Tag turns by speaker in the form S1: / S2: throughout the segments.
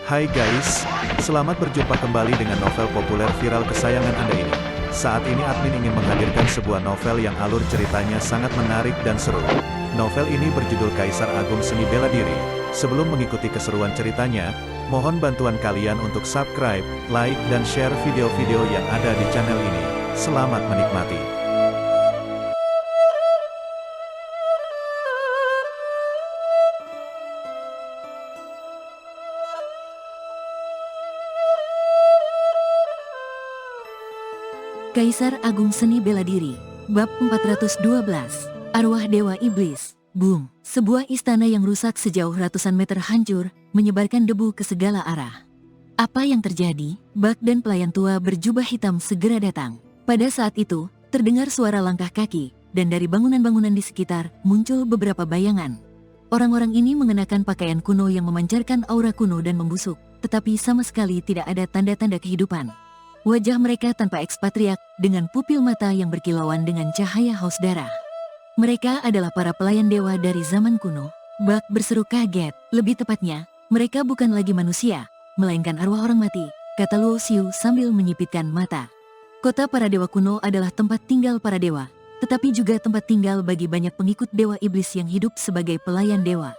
S1: Hai guys, selamat berjumpa kembali dengan novel populer viral kesayangan Anda ini. Saat ini admin ingin menghadirkan sebuah novel yang alur ceritanya sangat menarik dan seru. Novel ini berjudul Kaisar Agung Seni Bela Diri. Sebelum mengikuti keseruan ceritanya, mohon bantuan kalian untuk subscribe, like, dan share video-video yang ada di channel ini. Selamat menikmati.
S2: Kaisar Agung Seni Bela Diri, Bab 412, Arwah Dewa Iblis. Boom! Sebuah istana yang rusak sejauh ratusan meter hancur, menyebarkan debu ke segala arah. Apa yang terjadi? Bak dan pelayan tua berjubah hitam segera datang. Pada saat itu, terdengar suara langkah kaki, dan dari bangunan-bangunan di sekitar, muncul beberapa bayangan. Orang-orang ini mengenakan pakaian kuno yang memancarkan aura kuno dan membusuk, tetapi sama sekali tidak ada tanda-tanda kehidupan. Wajah mereka tanpa ekspatriat, dengan pupil mata yang berkilauan dengan cahaya haus darah. Mereka adalah para pelayan dewa dari zaman kuno. Bak berseru kaget, lebih tepatnya, mereka bukan lagi manusia, melainkan arwah orang mati, kata Luo Xiu sambil menyipitkan mata. Kota para dewa kuno adalah tempat tinggal para dewa, tetapi juga tempat tinggal bagi banyak pengikut dewa iblis yang hidup sebagai pelayan dewa.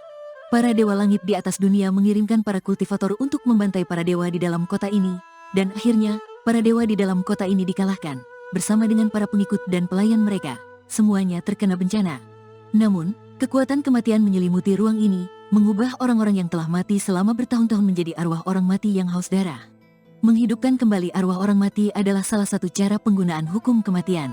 S2: Para dewa langit di atas dunia mengirimkan para kultivator untuk membantai para dewa di dalam kota ini, dan akhirnya, para dewa di dalam kota ini dikalahkan, bersama dengan para pengikut dan pelayan mereka, semuanya terkena bencana. Namun, kekuatan kematian menyelimuti ruang ini, mengubah orang-orang yang telah mati selama bertahun-tahun menjadi arwah orang mati yang haus darah. Menghidupkan kembali arwah orang mati adalah salah satu cara penggunaan hukum kematian.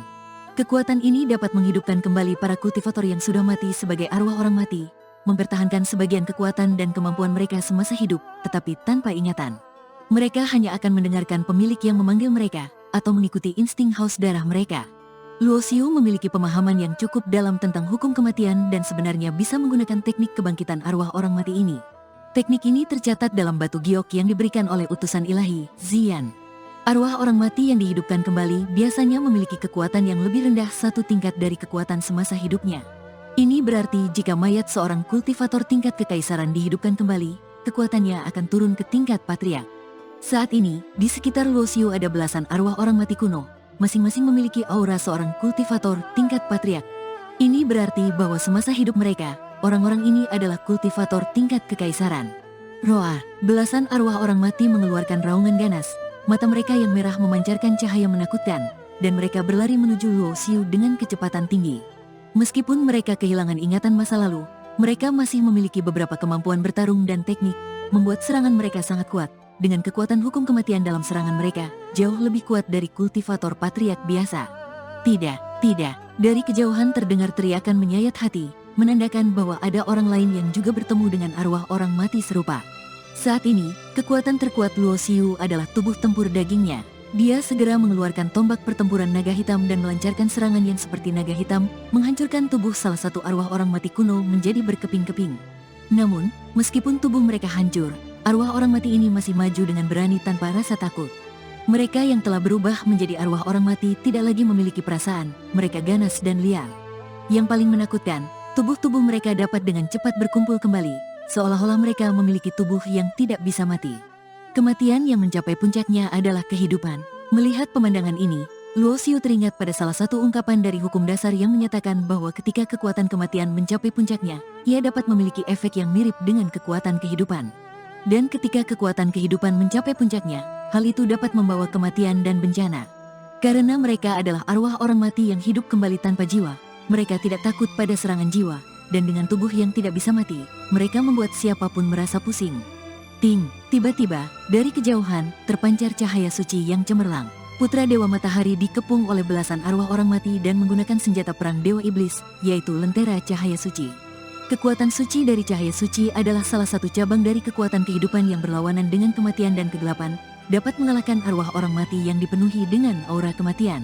S2: Kekuatan ini dapat menghidupkan kembali para kultivator yang sudah mati sebagai arwah orang mati, mempertahankan sebagian kekuatan dan kemampuan mereka semasa hidup, tetapi tanpa ingatan. Mereka hanya akan mendengarkan pemilik yang memanggil mereka, atau mengikuti insting haus darah mereka. Luo Xiu memiliki pemahaman yang cukup dalam tentang hukum kematian dan sebenarnya bisa menggunakan teknik kebangkitan arwah orang mati ini. Teknik ini tercatat dalam batu giok yang diberikan oleh utusan ilahi, Zian. Arwah orang mati yang dihidupkan kembali biasanya memiliki kekuatan yang lebih rendah satu tingkat dari kekuatan semasa hidupnya. Ini berarti jika mayat seorang kultivator tingkat kekaisaran dihidupkan kembali, kekuatannya akan turun ke tingkat patriark. Saat ini, di sekitar Luo Xiu ada belasan arwah orang mati kuno, masing-masing memiliki aura seorang kultivator tingkat patriark. Ini berarti bahwa semasa hidup mereka, orang-orang ini adalah kultivator tingkat kekaisaran. Roar, belasan arwah orang mati mengeluarkan raungan ganas, mata mereka yang merah memancarkan cahaya menakutkan, dan mereka berlari menuju Luo Xiu dengan kecepatan tinggi. Meskipun mereka kehilangan ingatan masa lalu, mereka masih memiliki beberapa kemampuan bertarung dan teknik, membuat serangan mereka sangat kuat. Dengan kekuatan hukum kematian dalam serangan mereka, jauh lebih kuat dari kultivator patriark biasa. Tidak, dari kejauhan terdengar teriakan menyayat hati, menandakan bahwa ada orang lain yang juga bertemu dengan arwah orang mati serupa. Saat ini, kekuatan terkuat Luo Xiu adalah tubuh tempur dagingnya. Dia segera mengeluarkan tombak pertempuran naga hitam dan melancarkan serangan yang seperti naga hitam, menghancurkan tubuh salah satu arwah orang mati kuno menjadi berkeping-keping. Namun, meskipun tubuh mereka hancur, arwah orang mati ini masih maju dengan berani tanpa rasa takut. Mereka yang telah berubah menjadi arwah orang mati tidak lagi memiliki perasaan, mereka ganas dan liar. Yang paling menakutkan, tubuh-tubuh mereka dapat dengan cepat berkumpul kembali, seolah-olah mereka memiliki tubuh yang tidak bisa mati. Kematian yang mencapai puncaknya adalah kehidupan. Melihat pemandangan ini, Luo Xiu teringat pada salah satu ungkapan dari hukum dasar yang menyatakan bahwa ketika kekuatan kematian mencapai puncaknya, ia dapat memiliki efek yang mirip dengan kekuatan kehidupan. Dan ketika kekuatan kehidupan mencapai puncaknya, hal itu dapat membawa kematian dan bencana. Karena mereka adalah arwah orang mati yang hidup kembali tanpa jiwa, mereka tidak takut pada serangan jiwa, dan dengan tubuh yang tidak bisa mati, mereka membuat siapapun merasa pusing. Ting, tiba-tiba, dari kejauhan, terpancar cahaya suci yang cemerlang. Putra Dewa Matahari dikepung oleh belasan arwah orang mati dan menggunakan senjata perang Dewa Iblis, yaitu lentera cahaya suci. Kekuatan suci dari cahaya suci adalah salah satu cabang dari kekuatan kehidupan yang berlawanan dengan kematian dan kegelapan, dapat mengalahkan arwah orang mati yang dipenuhi dengan aura kematian.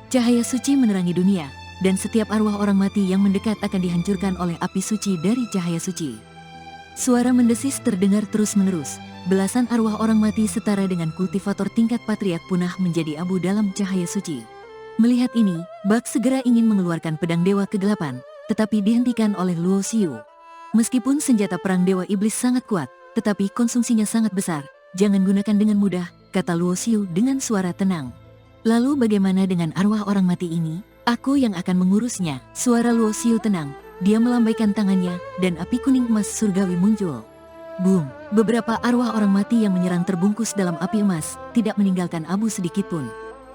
S2: Cahaya suci menerangi dunia, dan setiap arwah orang mati yang mendekat akan dihancurkan oleh api suci dari cahaya suci. Suara mendesis terdengar terus-menerus, belasan arwah orang mati setara dengan kultivator tingkat patriark punah menjadi abu dalam cahaya suci. Melihat ini, Bak segera ingin mengeluarkan pedang dewa kegelapan, tetapi dihentikan oleh Luo Xiu. Meskipun senjata perang Dewa Iblis sangat kuat, tetapi konsumsinya sangat besar, jangan gunakan dengan mudah, kata Luo Xiu dengan suara tenang. Lalu bagaimana dengan arwah orang mati ini? Aku yang akan mengurusnya. Suara Luo Xiu tenang. Dia melambaikan tangannya, dan api kuning emas surgawi muncul. Boom! Beberapa arwah orang mati yang menyerang terbungkus dalam api emas, tidak meninggalkan abu sedikitpun.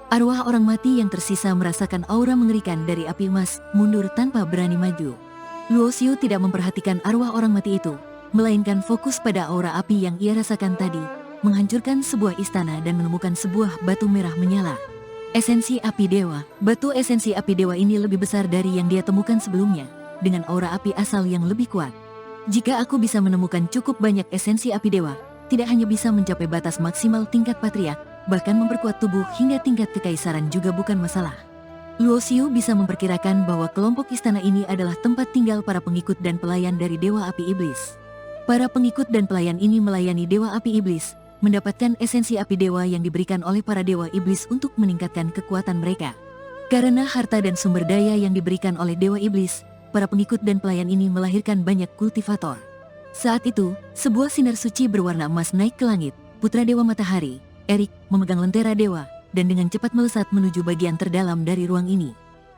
S2: Arwah orang mati yang tersisa merasakan aura mengerikan dari api emas, mundur tanpa berani maju. Luo Xiu tidak memperhatikan arwah orang mati itu, melainkan fokus pada aura api yang ia rasakan tadi, menghancurkan sebuah istana dan menemukan sebuah batu merah menyala. Esensi api dewa. Batu esensi api dewa ini lebih besar dari yang dia temukan sebelumnya, dengan aura api asal yang lebih kuat. Jika aku bisa menemukan cukup banyak esensi api dewa, tidak hanya bisa mencapai batas maksimal tingkat patriark, bahkan memperkuat tubuh hingga tingkat kekaisaran juga bukan masalah. Luo Xiu bisa memperkirakan bahwa kelompok istana ini adalah tempat tinggal para pengikut dan pelayan dari Dewa Api Iblis. Para pengikut dan pelayan ini melayani Dewa Api Iblis, mendapatkan esensi api dewa yang diberikan oleh para dewa iblis untuk meningkatkan kekuatan mereka. Karena harta dan sumber daya yang diberikan oleh dewa iblis, para pengikut dan pelayan ini melahirkan banyak kultivator. Saat itu, sebuah sinar suci berwarna emas naik ke langit. Putra Dewa Matahari, Erik, memegang lentera dewa, dan dengan cepat melesat menuju bagian terdalam dari ruang ini.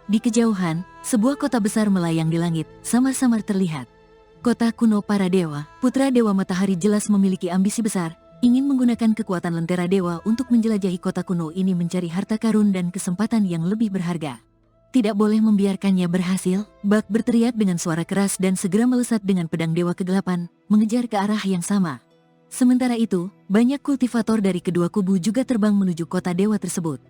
S2: Di kejauhan, sebuah kota besar melayang di langit, samar-samar terlihat. Kota kuno para dewa. Putra Dewa Matahari jelas memiliki ambisi besar, ingin menggunakan kekuatan lentera dewa untuk menjelajahi kota kuno ini mencari harta karun dan kesempatan yang lebih berharga. Tidak boleh membiarkannya berhasil. Bak berteriak dengan suara keras dan segera melesat dengan pedang dewa kegelapan, mengejar ke arah yang sama. Sementara itu, banyak kultivator dari kedua kubu juga terbang menuju kota dewa tersebut.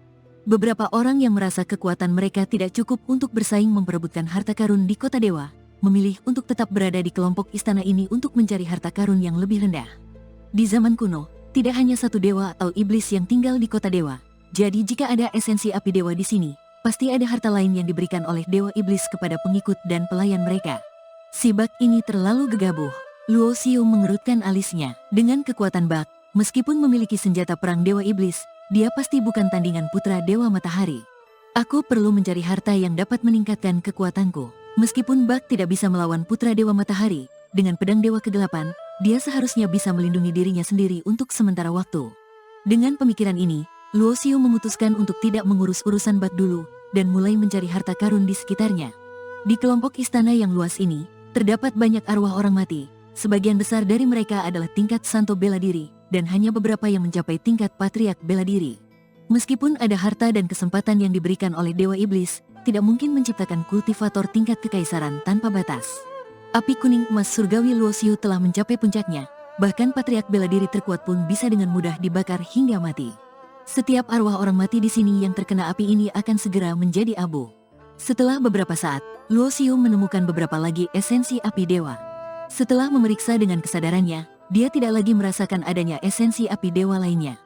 S2: Beberapa orang yang merasa kekuatan mereka tidak cukup untuk bersaing memperebutkan harta karun di kota dewa, memilih untuk tetap berada di kelompok istana ini untuk mencari harta karun yang lebih rendah. Di zaman kuno, tidak hanya satu dewa atau iblis yang tinggal di kota dewa. Jadi jika ada esensi api dewa di sini, pasti ada harta lain yang diberikan oleh dewa iblis kepada pengikut dan pelayan mereka. Si Bak ini terlalu gegabah. Luo Xiu mengerutkan alisnya. Dengan kekuatan Bak, meskipun memiliki senjata perang dewa iblis, dia pasti bukan tandingan putra Dewa Matahari. Aku perlu mencari harta yang dapat meningkatkan kekuatanku. Meskipun Bak tidak bisa melawan putra Dewa Matahari, dengan pedang dewa kegelapan, dia seharusnya bisa melindungi dirinya sendiri untuk sementara waktu. Dengan pemikiran ini, Luo Xiu memutuskan untuk tidak mengurus urusan Bak dulu, dan mulai mencari harta karun di sekitarnya. Di kelompok istana yang luas ini, terdapat banyak arwah orang mati. Sebagian besar dari mereka adalah tingkat santo bela diri, dan hanya beberapa yang mencapai tingkat patriark bela diri. Meskipun ada harta dan kesempatan yang diberikan oleh Dewa Iblis, tidak mungkin menciptakan kultivator tingkat kekaisaran tanpa batas. Api kuning emas surgawi Luo Xiu telah mencapai puncaknya, bahkan patriark bela diri terkuat pun bisa dengan mudah dibakar hingga mati. Setiap arwah orang mati di sini yang terkena api ini akan segera menjadi abu. Setelah beberapa saat, Luo Xiu menemukan beberapa lagi esensi api dewa. Setelah memeriksa dengan kesadarannya, dia tidak lagi merasakan adanya esensi api dewa lainnya.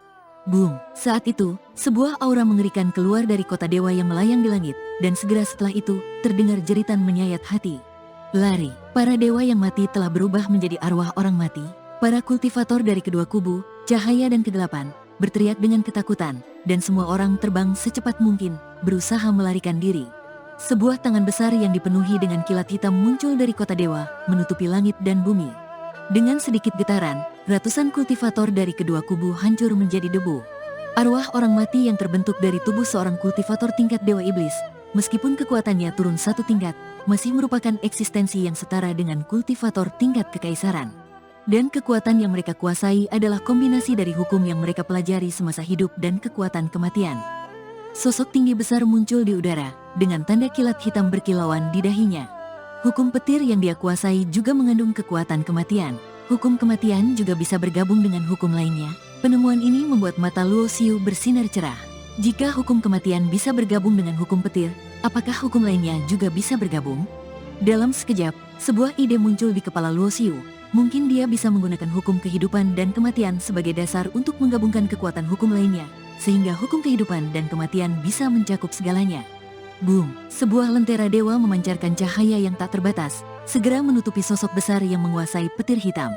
S2: Boom! Saat itu, sebuah aura mengerikan keluar dari kota dewa yang melayang di langit, dan segera setelah itu, terdengar jeritan menyayat hati. Lari! Para dewa yang mati telah berubah menjadi arwah orang mati. Para kultivator dari kedua kubu, cahaya dan kegelapan, berteriak dengan ketakutan, dan semua orang terbang secepat mungkin, berusaha melarikan diri. Sebuah tangan besar yang dipenuhi dengan kilat hitam muncul dari kota dewa, menutupi langit dan bumi. Dengan sedikit getaran, ratusan kultivator dari kedua kubu hancur menjadi debu. Arwah orang mati yang terbentuk dari tubuh seorang kultivator tingkat dewa iblis, meskipun kekuatannya turun satu tingkat, masih merupakan eksistensi yang setara dengan kultivator tingkat kekaisaran. Dan kekuatan yang mereka kuasai adalah kombinasi dari hukum yang mereka pelajari semasa hidup dan kekuatan kematian. Sosok tinggi besar muncul di udara, dengan tanda kilat hitam berkilauan di dahinya. Hukum petir yang dia kuasai juga mengandung kekuatan kematian. Hukum kematian juga bisa bergabung dengan hukum lainnya. Penemuan ini membuat mata Luo Xiu bersinar cerah. Jika hukum kematian bisa bergabung dengan hukum petir, apakah hukum lainnya juga bisa bergabung? Dalam sekejap, sebuah ide muncul di kepala Luo Xiu. Mungkin dia bisa menggunakan hukum kehidupan dan kematian sebagai dasar untuk menggabungkan kekuatan hukum lainnya, sehingga hukum kehidupan dan kematian bisa mencakup segalanya. Boom! Sebuah lentera dewa memancarkan cahaya yang tak terbatas, segera menutupi sosok besar yang menguasai petir hitam.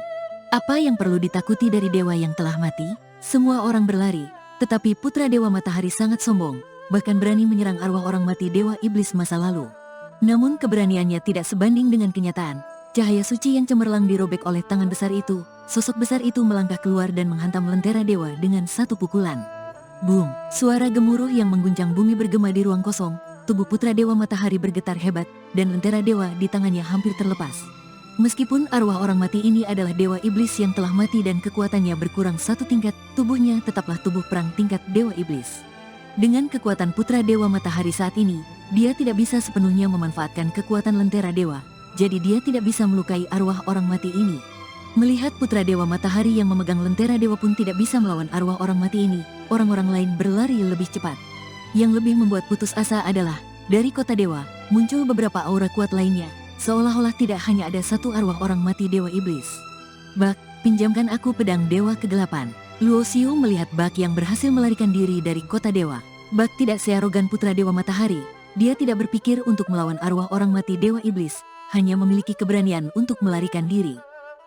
S2: Apa yang perlu ditakuti dari dewa yang telah mati? Semua orang berlari, tetapi putra Dewa Matahari sangat sombong, bahkan berani menyerang arwah orang mati Dewa Iblis masa lalu. Namun keberaniannya tidak sebanding dengan kenyataan. Cahaya suci yang cemerlang dirobek oleh tangan besar itu, sosok besar itu melangkah keluar dan menghantam Lentera Dewa dengan satu pukulan. Boom! Suara gemuruh yang mengguncang bumi bergema di ruang kosong, tubuh Putra Dewa Matahari bergetar hebat, dan Lentera Dewa di tangannya hampir terlepas. Meskipun arwah orang mati ini adalah Dewa Iblis yang telah mati dan kekuatannya berkurang satu tingkat, tubuhnya tetaplah tubuh perang tingkat Dewa Iblis. Dengan kekuatan Putra Dewa Matahari saat ini, dia tidak bisa sepenuhnya memanfaatkan kekuatan Lentera Dewa, jadi dia tidak bisa melukai arwah orang mati ini. Melihat Putra Dewa Matahari yang memegang Lentera Dewa pun tidak bisa melawan arwah orang mati ini, orang-orang lain berlari lebih cepat. Yang lebih membuat putus asa adalah, dari kota dewa, muncul beberapa aura kuat lainnya, seolah-olah tidak hanya ada satu arwah orang mati Dewa Iblis. Bak, pinjamkan aku pedang Dewa Kegelapan. Luo Xiu melihat Bak yang berhasil melarikan diri dari kota dewa. Bak tidak searogan Putra Dewa Matahari, dia tidak berpikir untuk melawan arwah orang mati Dewa Iblis, hanya memiliki keberanian untuk melarikan diri.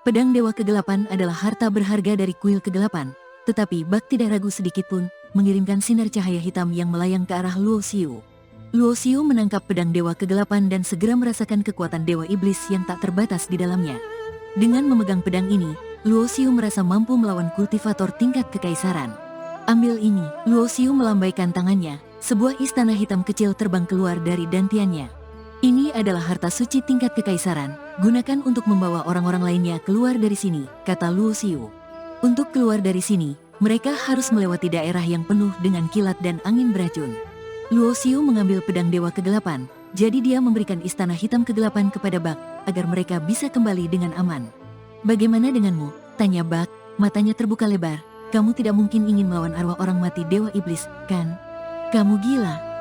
S2: Pedang Dewa Kegelapan adalah harta berharga dari kuil kegelapan, tetapi Bak tidak ragu sedikitpun, mengirimkan sinar cahaya hitam yang melayang ke arah Luo Xiu. Luo Xiu menangkap pedang Dewa Kegelapan dan segera merasakan kekuatan Dewa Iblis yang tak terbatas di dalamnya. Dengan memegang pedang ini, Luo Xiu merasa mampu melawan kultivator tingkat kekaisaran. Ambil ini, Luo Xiu melambaikan tangannya, sebuah istana hitam kecil terbang keluar dari dantiannya. Ini adalah harta suci tingkat kekaisaran, gunakan untuk membawa orang-orang lainnya keluar dari sini, kata Luo Xiu. Untuk keluar dari sini, mereka harus melewati daerah yang penuh dengan kilat dan angin beracun. Luo Xiu mengambil pedang Dewa Kegelapan, jadi dia memberikan istana hitam kegelapan kepada Bak, agar mereka bisa kembali dengan aman. Bagaimana denganmu? Tanya Bak, matanya terbuka lebar. Kamu tidak mungkin ingin melawan arwah orang mati Dewa Iblis, kan? Kamu gila.